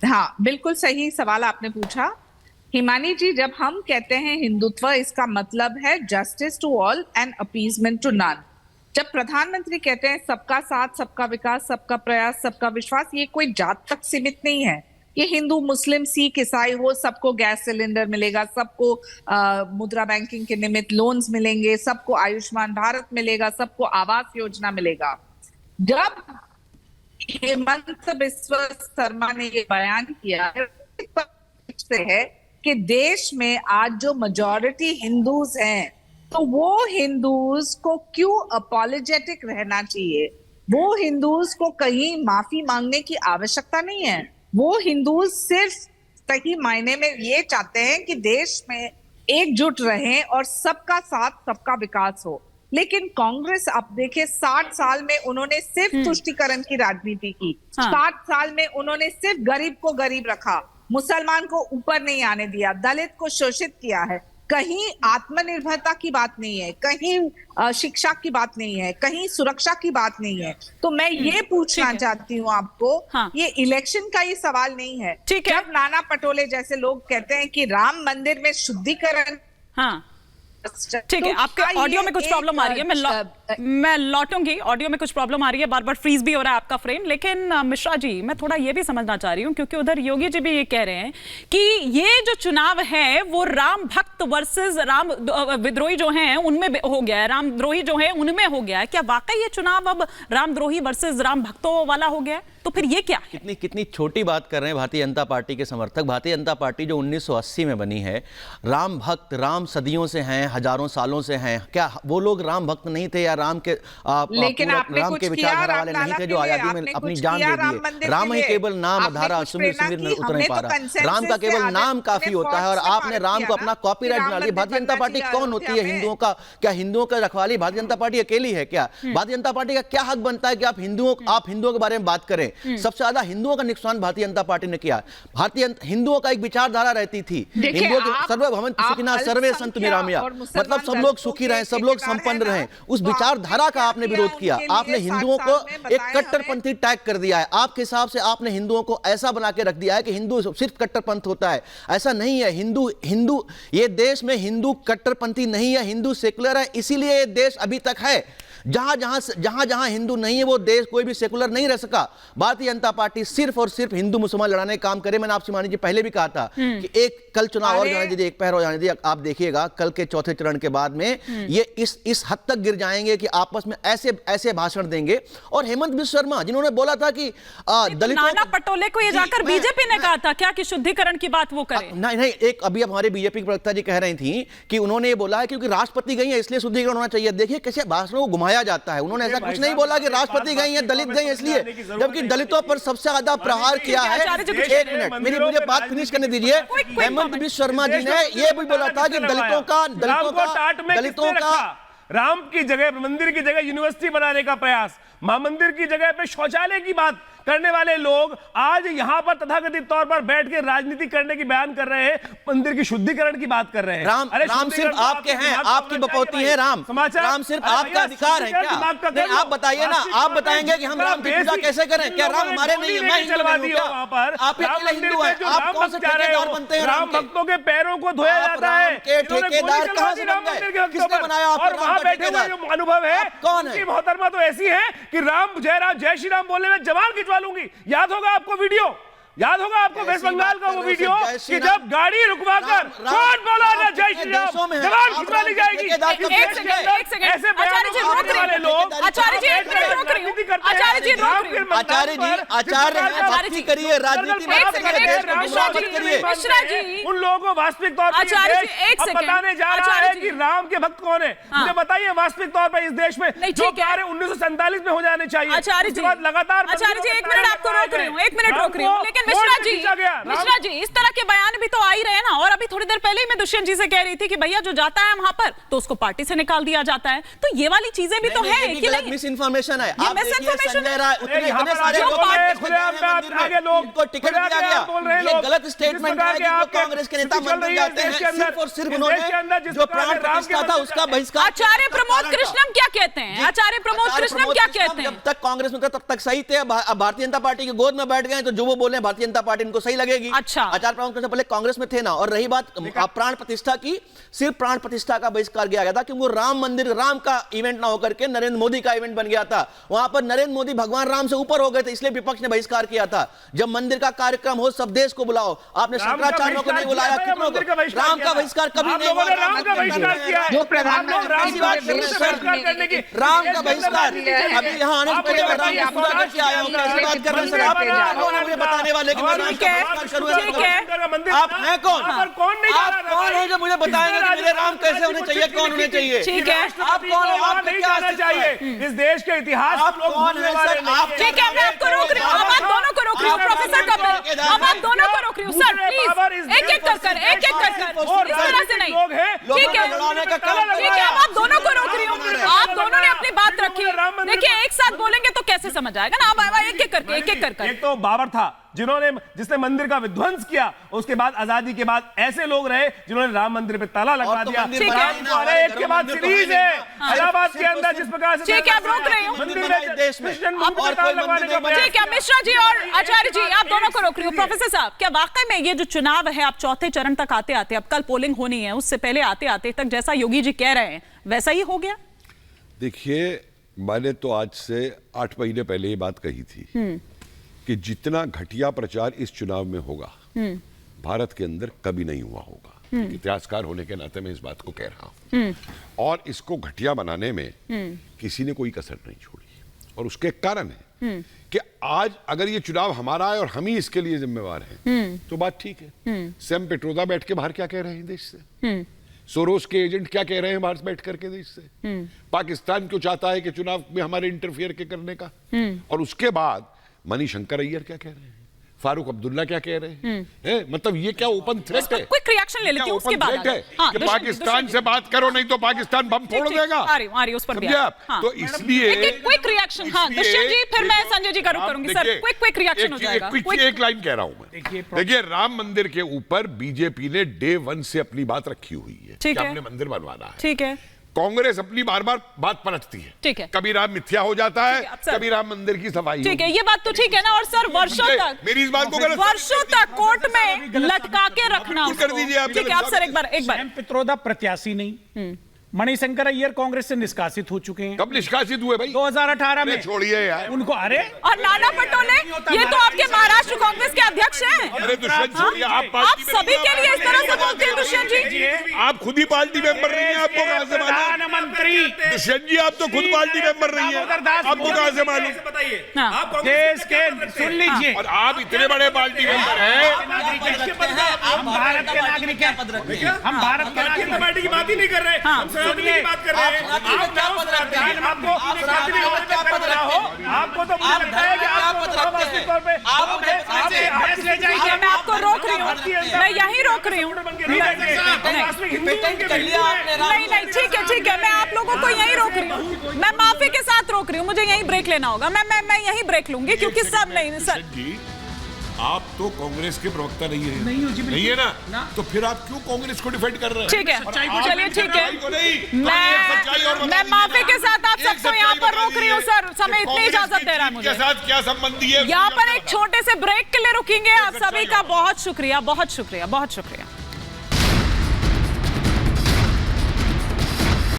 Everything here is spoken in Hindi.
हाँ, बिल्कुल सही सवाल आपने पूछा हिमानी जी। जब हम कहते हैं हिंदुत्व, इसका मतलब है justice to all and appeasement to none. जब प्रधानमंत्री कहते हैं सबका साथ, सबका विकास, सबका प्रयास, सबका विश्वास, ये कोई जात तक सीमित नहीं है। ये हिंदू, मुस्लिम, सिख, ईसाई हो, सबको गैस सिलेंडर मिलेगा, सबको मुद्रा बैंकिंग के निमित्त लोन्स मिलेंगे, सबको आयुष्मान भारत मिलेगा, सबको आवास योजना मिलेगा। जब हेमंत बिस्वा शर्मा ने ये बयान किया है कि देश में आज जो मेजॉरिटी हिंदूज हैं, तो वो हिंदूज को क्यों अपॉलोजेटिक रहना चाहिए? वो हिंदूज को कहीं माफी मांगने की आवश्यकता नहीं है। वो हिंदूज सिर्फ सही मायने में ये चाहते हैं कि देश में एकजुट रहें और सबका साथ, सबका विकास हो। लेकिन कांग्रेस, आप देखिए, 60 साल में उन्होंने सिर्फ तुष्टीकरण की राजनीति की। 60 साल में उन्होंने सिर्फ गरीब को गरीब रखा, मुसलमान को ऊपर नहीं आने दिया, दलित को शोषित किया है। कहीं आत्मनिर्भरता की बात नहीं है, कहीं शिक्षा की बात नहीं है, कहीं सुरक्षा की बात नहीं है। तो मैं ये पूछना चाहती हूँ आपको, ये इलेक्शन का ही सवाल नहीं है। जब नाना पटोले जैसे लोग कहते हैं कि राम मंदिर में शुद्धिकरण, ठीक है, आपके ऑडियो में कुछ प्रॉब्लम आ रही है, मैं लौटूंगी। ऑडियो में कुछ प्रॉब्लम आ रही है, बार बार फ्रीज भी हो रहा है आपका फ्रेम। लेकिन मिश्रा जी, मैं थोड़ा ये भी समझना चाह रही हूँ, क्योंकि उधर योगी जी भी ये कह रहे हैं कि ये जो चुनाव है वो राम भक्त वर्सेस राम विद्रोही जो हैं उनमें हो गया है, रामद्रोही जो है उनमें हो गया है। क्या वाकई ये चुनाव अब रामद्रोही वर्सेस राम भक्तों वाला हो गया है? तो फिर ये क्या है? कितनी छोटी बात कर रहे हैं भारतीय जनता पार्टी के समर्थक। भारतीय जनता पार्टी जो 1980 में बनी है, राम भक्त, राम सदियों से हैं, हजारों सालों से हैं। क्या वो लोग राम भक्त नहीं थे या राम के राम के विचारधारा वाले नहीं थे जो आजादी में अपनी जान दे दिए? राम ही केवल नाम धारा सुमिर सुमिर में उतर नहीं पा रहा। राम का केवल नाम काफी होता है और आपने राम को अपना कॉपीराइट बना लिया। भारतीय जनता पार्टी कौन होती है हिंदुओं का? क्या हिंदुओं का रखवाली भारतीय जनता पार्टी अकेली है क्या? भारतीय जनता पार्टी का क्या हक बनता है कि आप हिंदुओं के बारे में बात करें? सबसे ज्यादा हिंदुओं का नुकसान भारतीय जनता पार्टी ने किया। हिंदुओं का एक विचारधारा रहती थी, हिंदुओं के सर्वभवंतु सुखिनः सर्वे सन्तु निरामया, मतलब सब लोग सुखी रहें, सब लोग संपन्न रहें। उस विचारधारा का आपने विरोध किया। आपने हिंदुओं को एक कट्टरपंथी टैग कर दिया है। आपके हिसाब से आपने हिंदुओं को ऐसा बना के रख दिया है कि हिंदू सिर्फ कट्टरपंथ होता है। ऐसा नहीं है। हिंदू ये देश में हिंदू कट्टरपंथी नहीं है, हिंदू सेकुलर है। इसीलिए ये देश अभी तक है। जहां हिंदू नहीं है वो देश कोई भी सेकुलर नहीं रह सका। भारतीय जनता पार्टी सिर्फ और सिर्फ हिंदू मुसलमान लड़ाने का काम करे। मैंने आपसे मानी जी पहले भी कहा था कि एक कल चुनाव और जाने दीजिए, एक पहर और जाने दीजिए। आप देखिएगा कल के चौथे चरण के बाद में ये इस हद तक गिर जाएंगे कि आपस में ऐसे भाषण देंगे। और हेमंत बिस्वा शर्मा जिन्होंने बोला था कि दलितों, नाना पटोले को ये जाकर बीजेपी ने कहा था क्या कि शुद्धिकरण की बात वो करे? नहीं, एक अभी हमारे बीजेपी प्रवक्ता जी कह रही थी कि उन्होंने ये बोला है क्योंकि राष्ट्रपति गई है इसलिए शुद्धिकरण होना चाहिए। देखिए कैसे भाषणों को घुमाया जाता है। उन्होंने ऐसा कुछ नहीं बोला कि राष्ट्रपति गई हैं, दलित गई हैं इसलिए, जबकि दलितों पर सबसे ज्यादा प्रहार किया है। एक मिनट, मुझे बात फिनिश करने दीजिए। हेमंत बिस्वा शर्मा जी ने यह भी बोला था कि दलितों का राम की जगह, मंदिर की जगह यूनिवर्सिटी बनाने का प्रयास, मां मंदिर की जगह पे शौचालय की बात करने वाले लोग आज यहां पर तथाकथित तौर पर बैठ के राजनीति करने की बयान कर रहे हैं, मंदिर की शुद्धिकरण की बात कर रहे हैं। राम सिर्फ आपके हैं, आपकी बपौती है। राम सिर्फ आपका अधिकार है क्या? नहीं, आप बताइए ना, आप बताएंगे कि हम राम की पूजा कैसे करें? क्या राम हमारे नहीं है? मैं हिंदू नहीं हूं वहां पर? आप अकेले हिंदू हैं, आप कौन से ठेकेदार बनते हैं? राम भक्तों के पैरों को धोया जाता है। ठेकेदार कहां से बन गए? किसने बनाया आपको राम का ठेकेदार? अनुभव है कौन है? मोहतरमा तो ऐसी है कि राम जय श्री राम बोलने में जवान खिंचवा लूंगी। याद होगा आपको वीडियो, याद होगा आपको वेस्ट बंगाल का वो वीडियो कि जब गाड़ी रुकवाकर कौन बोला ना जय श्री राम, जवान खिंचवा ली जाएगी। एक सेकंड आचार्य जी रोक रहे हैं। आचार्य जी एक मिनट रोक रही हूं। आचार्य जी रोक रही हूं। आचार्य जी करिए, राजनीति मिश्रा जी उन लोगों को वास्तविक तौर पर बताने जा रहा है कि राम के भक्त कौन है। मुझे बताइए वास्तविक तौर पर इस देश में जो कार्य 1947 में हो जाने चाहिए, आचार्य जी लगातार। आचार्य जी एक मिनट आपको रोक रही हूँ, एक मिनट रोक रही हूँ। लेकिन मिश्रा जी इस तरह के बयान भी तो आ ही रहे ना। और अभी थोड़ी देर पहले ही मैं दुष्यंत जी से कह रही थी कि भैया जो जाता है वहां पर तो उसको पार्टी से निकाल दिया जाता है। तो ये वाली चीजें भी तो है कि नहीं? मिस इन्फॉर्मेशन है। आप संजय राय इतने सारे लोग को टिकट दिया गया, ये गलत स्टेटमेंट है कि वो कांग्रेस के नेता मंदिर जाते हैं। सिर्फ और सिर्फ उन्होंने जो प्राण प्रतिष्ठा था उसका बहिष्कार। आचार्य प्रमोद कृष्णम क्या कहते हैं? आचार्य प्रमोद कृष्णम क्या कहते हैं? जब तक कांग्रेस में था तब तक सही थे। भारतीय जनता पार्टी की गोद में बैठ गए तो जो वो बोले भारतीय जनता पार्टी इनको सही लगेगी। अच्छा। आचार प्रमाण से पहले कांग्रेस में थे ना। और रही बात प्राण प्रतिष्ठा की, सिर्फ प्राण प्रतिष्ठा का बहिष्कार किया गया था क्योंकि वो राम मंदिर, राम का इवेंट ना होकर के नरेंद्र मोदी का इवेंट बन गया था। वहां पर नरेंद्र मोदी भगवान राम से ऊपर हो गए थे, इसलिए विपक्ष ने बहिष्कार किया था। जब मंदिर का कार्यक्रम हो सब देश को बुलाओ, आपने शंकराचार्यों को नहीं बुलाया, कितनों को? राम का बहिष्कार कभी नहीं हुआ। राम का बहिष्कार किया है। जो प्रधानमंत्री राम का बहिष्कार अभी यहाँ आने से पहले मैं राम की पूजा करके आया हूँ, कैसी बात कर रहे हैं आप? मुझे बताने वाले कि मैं राम का बहिष्कार शुरू है। आप हैं कौन? आप कौन है जो मुझे बताएंगे कि मेरे राम कैसे होने चाहिए, कौन होने चाहिए? ठीक है, आप कौन है? आप नहीं जाना चाहिए इस देश के इतिहास। आप कौन है सर? ठीक है, मैं आपको रोक रही हूँ, अब आप दोनों को रोक रही हूँ, प्रोफेसर कपिल, अब आप दोनों को रोक रही हूँ सर, प्लीज एक एक कर इस तरह से नहीं। ठीक है, अब आप दोनों को रोक रही हूँ, आप दोनों ने अपनी बात रखी। देखिए एक साथ बोलेंगे तो कैसे समझ आएगा ना, अब एक एक करके। एक तो बाबर था जिसने मंदिर का विध्वंस किया, उसके बाद आजादी के बाद ऐसे लोग रहे जिन्होंने राम मंदिर पे ताला लगा दिया। एक के बाद सीरीज है इलाहाबाद के अंदर जिस प्रकार से। ठीक है, आप रोक रही हूँ देश में। ठीक है, मिश्रा जी और आचार्य जी आप दोनों को रोक रही हूँ। प्रोफेसर साहब, क्या वाकई में ये जो चुनाव है, आप चौथे चरण तक आते आते, अब कल पोलिंग होनी है, उससे पहले आते आते तक जैसा योगी जी कह रहे हैं वैसा ही हो गया? देखिए, मैंने तो आज से 8 महीने पहले ये बात कही थी कि जितना घटिया प्रचार इस चुनाव में होगा भारत के अंदर कभी नहीं हुआ होगा। इतिहासकार होने के नाते मैं इस बात को कह रहा हूं। और इसको घटिया बनाने में किसी ने कोई कसर नहीं छोड़ी। और उसके कारण है कि आज अगर ये चुनाव हमारा है और हम ही इसके लिए जिम्मेवार हैं तो बात ठीक है। सैम पेट्रोदा बैठ के बाहर क्या कह रहे हैं देश से? सोरोस के एजेंट क्या कह रहे हैं बाहर बैठ करके देश से? पाकिस्तान क्यों चाहता है कि चुनाव में हमारे इंटरफियर के करने का? और उसके बाद मणिशंकर अय्यर क्या कह रहे हैं? फारूक अब्दुल्ला क्या कह रहे हैं? मतलब ये क्या ओपन थ्रेट है? क्विक रिएक्शन ले लेती हूं, उसके बाद कि पाकिस्तान से बात करो नहीं तो पाकिस्तान बम फोड़ देगा। आ रही उस पर भी आप। तो इसलिए क्विक रिएक्शन। हाँ दुष्यंत जी, फिर मैं संजय जी का रुख करूंगी सर। क्विक रिएक्शन हो जाएगा। एक लाइन कह रहा हूं मैं। देखिए, राम मंदिर के ऊपर बीजेपी ने डे 1 से अपनी बात रखी हुई है कि हमने मंदिर बनवाना है। ठीक है, कांग्रेस अपनी बार बार बात पलटती है। ठीक है, कभी राम मिथ्या हो जाता है, कभी राम मंदिर की सफाई। ठीक है, ये बात तो ठीक है ना। और सर वर्षों तक, मेरी इस बात को वर्षों तक कोर्ट में लटका के रखना कर दीजिए आप। ठीक है, आप सर एक बार सैम पित्रोदा प्रत्याशी नहीं, मणिशंकर अय्यर कांग्रेस से निष्कासित हो चुके हैं। कब निष्कासित हुए भाई? 2018 में। छोड़िए यार उनको। अरे और नाना पटोले, ये तो आपके महाराष्ट्र कांग्रेस के अध्यक्ष हैं। अरे दुष्यंत जी, आप सभी के लिए इस तरह से बोलते हैं दुष्यंत जी? आप खुद ही पार्टी मेंबर नहीं है, आपको कहां से मालूम? प्रधानमंत्री दुष्यंत जी, आप तो खुद पार्टी मेंबर नहीं है, आपको कहां से मालूम? देश के, सुन लीजिए, और आप इतने बड़े पार्टी मेंबर हैं। हम भारत के नागरिक हैं, हम भारत के नागरिक पार्टी की बात ही नहीं कर रहे, हम सहयोगी की बात कर रहे हैं। आपको तो मुझे लगता है कि मैं आपको रोक रही हूँ, मैं यहीं रोक रही हूँ। नहीं, ठीक है, मैं आप लोगों को यहीं रोक रही हूँ, मैं माफी के साथ रोक रही हूँ। मुझे यहीं ब्रेक लेना होगा, मैं यहीं ब्रेक लूंगी क्योंकि सब नहीं सर। आप तो कांग्रेस के प्रवक्ता नहीं है, नहीं है ना? तो फिर आप क्यों कांग्रेस को डिफेंड कर रहे हैं? ठीक है, चलिए ठीक है, मैं माफी के साथ आप सबको यहाँ पर रोक रही हूँ सर। समय इतनी इजाजत दे रहा है मुझे। के साथ क्या संबंधी है? यहाँ पर एक छोटे से ब्रेक के लिए रुकेंगे। आप सभी का बहुत शुक्रिया, बहुत शुक्रिया, बहुत शुक्रिया।